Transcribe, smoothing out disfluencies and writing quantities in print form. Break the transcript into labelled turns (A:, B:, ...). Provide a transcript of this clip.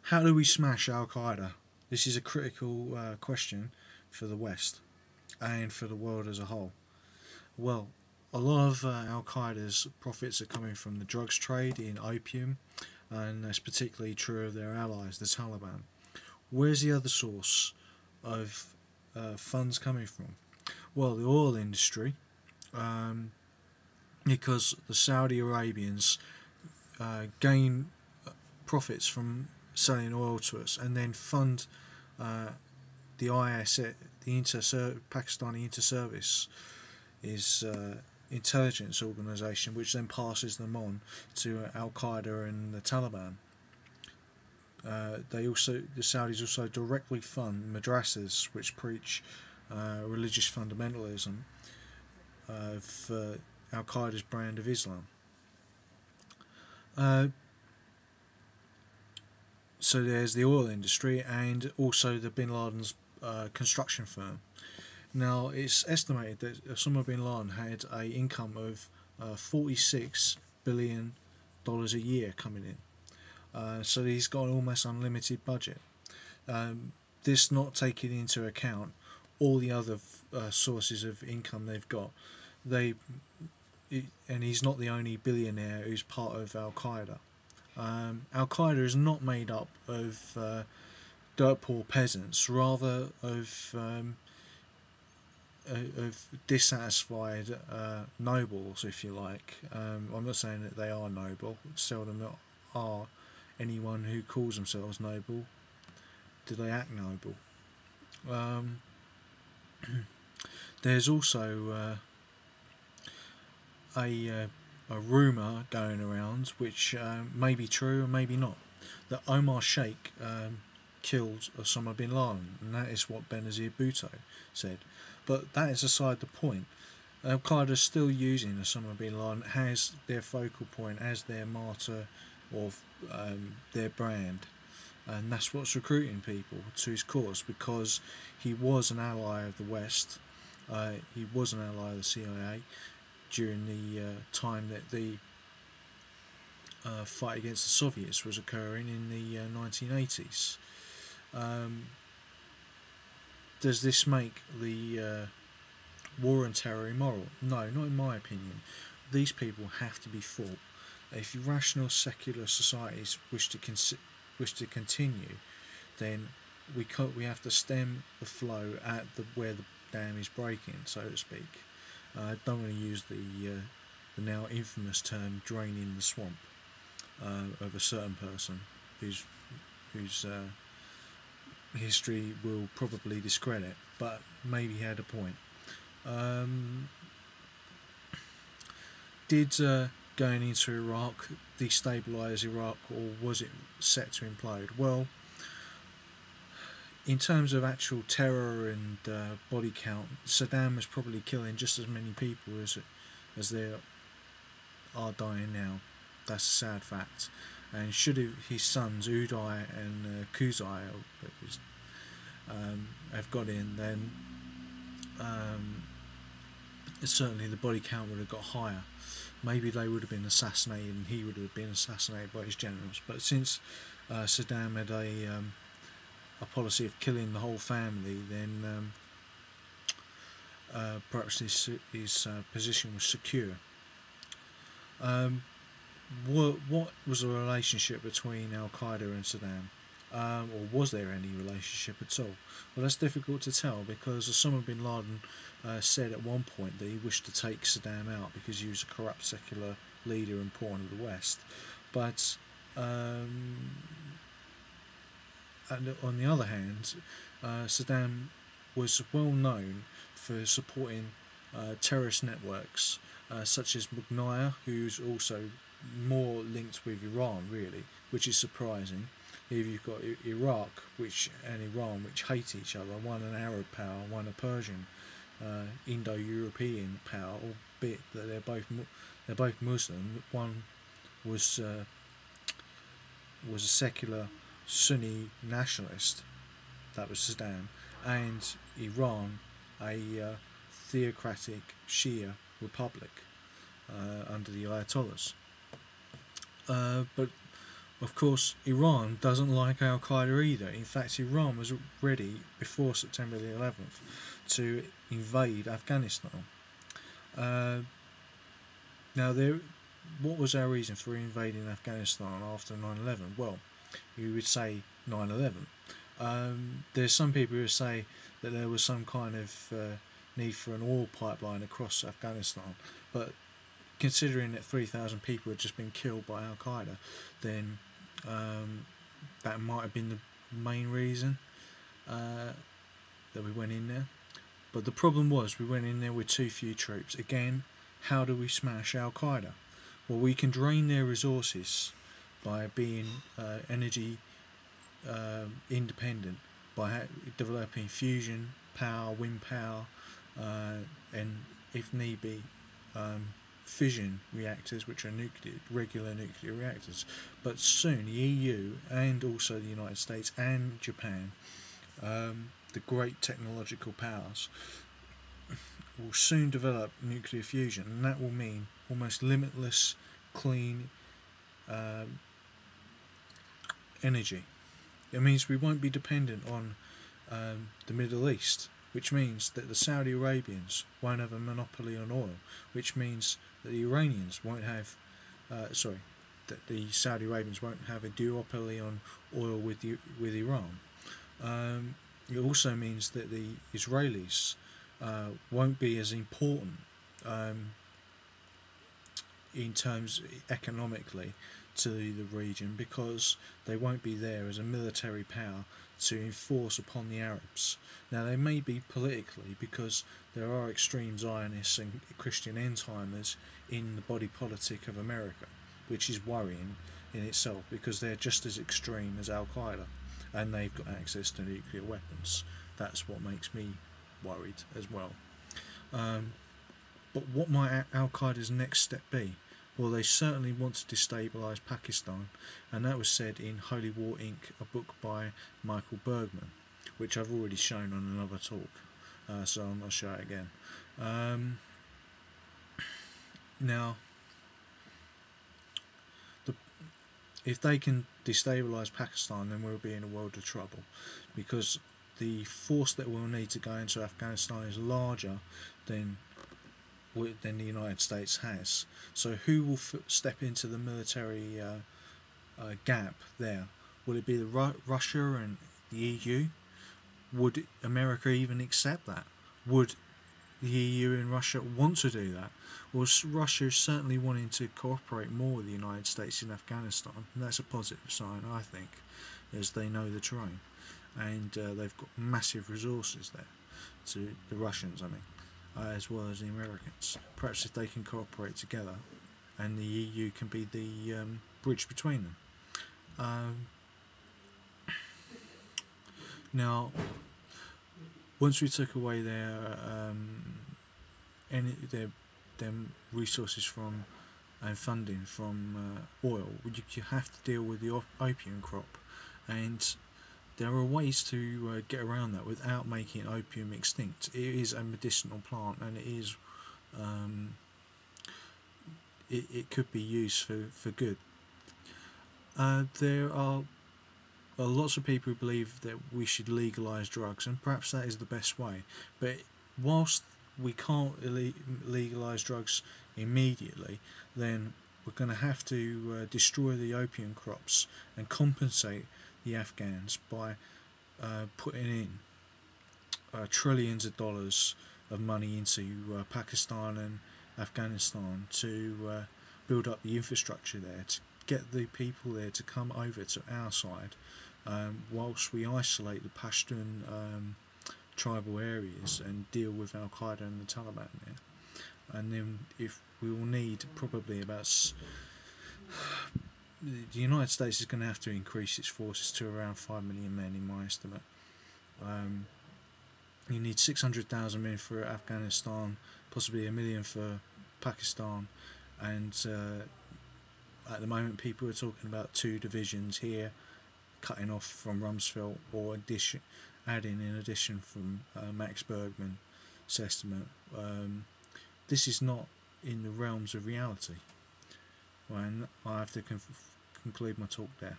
A: How do we smash Al Qaeda? This is a critical question for the West and for the world as a whole. Well, a lot of Al Qaeda's profits are coming from the drugs trade in opium, and that's particularly true of their allies, the Taliban. Where's the other source of funds coming from? Well, the oil industry, um, because the Saudi Arabians gain profits from selling oil to us and then fund uh, the IS, the Pakistani Inter-Service is intelligence organisation, which then passes them on to Al Qaeda and the Taliban. The Saudis also directly fund madrasas which preach religious fundamentalism for Al Qaeda's brand of Islam. Uh, so there's the oil industry and also the Bin Laden's construction firm. Now it's estimated that Osama bin Laden had a income of $46 billion a year coming in. So he's got an almost unlimited budget. This not taking into account all the other sources of income they've got. And he's not the only billionaire who's part of Al Qaeda. Al Qaeda is not made up of dirt poor peasants, rather of dissatisfied nobles, if you like. I'm not saying that they are noble. Seldom are anyone who calls themselves noble. Do they act noble? There's also a rumour going around, which may be true or maybe not, that Omar Sheikh killed Osama bin Laden, and that is what Benazir Bhutto said. But that is aside the point. Al Qaeda is still using Osama bin Laden as their focal point, as their martyr of their brand, and that's what's recruiting people to his cause, because he was an ally of the West. He was an ally of the CIA during the time that the fight against the Soviets was occurring in the 1980s. Does this make the war on terror immoral? No, not in my opinion. These people have to be fought. If rational secular societies wish to continue, then we have to stem the flow at where the dam is breaking, so to speak. I don't want to use the now infamous term "draining the swamp" of a certain person whose history will probably discredit, but maybe he had a point. Did going into Iraq destabilise Iraq, or was it set to implode? Well, in terms of actual terror and body count, Saddam was probably killing just as many people as there are dying now. That's a sad fact. And should his sons Uday and Qusay have got in, then certainly the body count would have got higher. Maybe they would have been assassinated and he would have been assassinated by his generals. But since Saddam had a policy of killing the whole family, then perhaps his position was secure. What was the relationship between Al Qaeda and Saddam? Or was there any relationship at all? Well, that's difficult to tell, because Osama bin Laden said at one point that he wished to take Saddam out because he was a corrupt secular leader and pawn of the West. But on the other hand, Saddam was well known for supporting terrorist networks such as Mughniya, who's also more linked with Iran, really, which is surprising. If you've got Iraq and Iran, which hate each other, one an Arab power, one a Persian, Indo-European power, albeit that they're both Muslim. One was a secular Sunni nationalist, that was Saddam, and Iran, a theocratic Shia republic under the Ayatollahs. But Of course, Iran doesn't like Al Qaeda either. In fact, Iran was ready before September the 11th to invade Afghanistan. Uh, Now, what was our reason for invading Afghanistan after 9/11? Well, you would say 9/11. There's some people who say that there was some kind of need for an oil pipeline across Afghanistan, but considering that 3,000 people had just been killed by Al Qaeda, then that might have been the main reason that we went in there. But the problem was we went in there with too few troops. Again, how do we smash Al Qaeda? Well, we can drain their resources by being energy independent, by developing fusion power, wind power, and if need be, fission reactors, which are regular nuclear reactors. But soon the EU and also the United States and Japan, the great technological powers, will soon develop nuclear fusion, and that will mean almost limitless clean energy. It means we won't be dependent on the Middle East, which means that the Saudi Arabians won't have a monopoly on oil, which means that the Iranians won't have, that the Saudi Arabians won't have a duopoly on oil with Iran. It also means that the Israelis won't be as important in terms economically to the region, because they won't be there as a military power to enforce upon the Arabs. Now, they may be politically, because there are extreme Zionists and Christian end-timers in the body politic of America, which is worrying in itself, because they're just as extreme as Al Qaeda and they've got access to nuclear weapons. That's what makes me worried as well. But what might Al Qaeda's next step be? Well, they certainly want to destabilise Pakistan, and that was said in Holy War Inc., a book by Michael Bergman, which I've already shown on another talk, so I'll not show it again. Now, if they can destabilise Pakistan, then we'll be in a world of trouble, because the force that we'll need to go into Afghanistan is larger than the United States has. So who will step into the military gap there? Will it be Russia and the EU? Would America even accept that? Would the EU and Russia want to do that? Well, Russia is certainly wanting to cooperate more with the United States in Afghanistan, and that's a positive sign, I think, as they know the terrain, and they've got massive resources there, to the Russians, I mean, as well as the Americans. Perhaps if they can cooperate together, and the EU can be the bridge between them. Now, once we took away their resources from and funding from oil, you have to deal with the opium crop, and there are ways to get around that without making opium extinct. It is a medicinal plant, and it is it could be used for good. There are lots of people who believe that we should legalise drugs, and perhaps that is the best way. But whilst we can't legalise drugs immediately, then we're going to have to destroy the opium crops and compensate the Afghans by putting in trillions of dollars of money into Pakistan and Afghanistan to build up the infrastructure there, to get the people there to come over to our side, whilst we isolate the Pashtun tribal areas and deal with Al Qaeda and the Taliban there. And then if we will need probably about the United States is going to have to increase its forces to around 5 million men, in my estimate. You need 600,000 men for Afghanistan, possibly 1 million for Pakistan, and at the moment people are talking about 2 divisions here, cutting off from Rumsfeld, or adding in addition from Max Bergman's estimate. This is not in the realms of reality, and I have to conclude my talk there.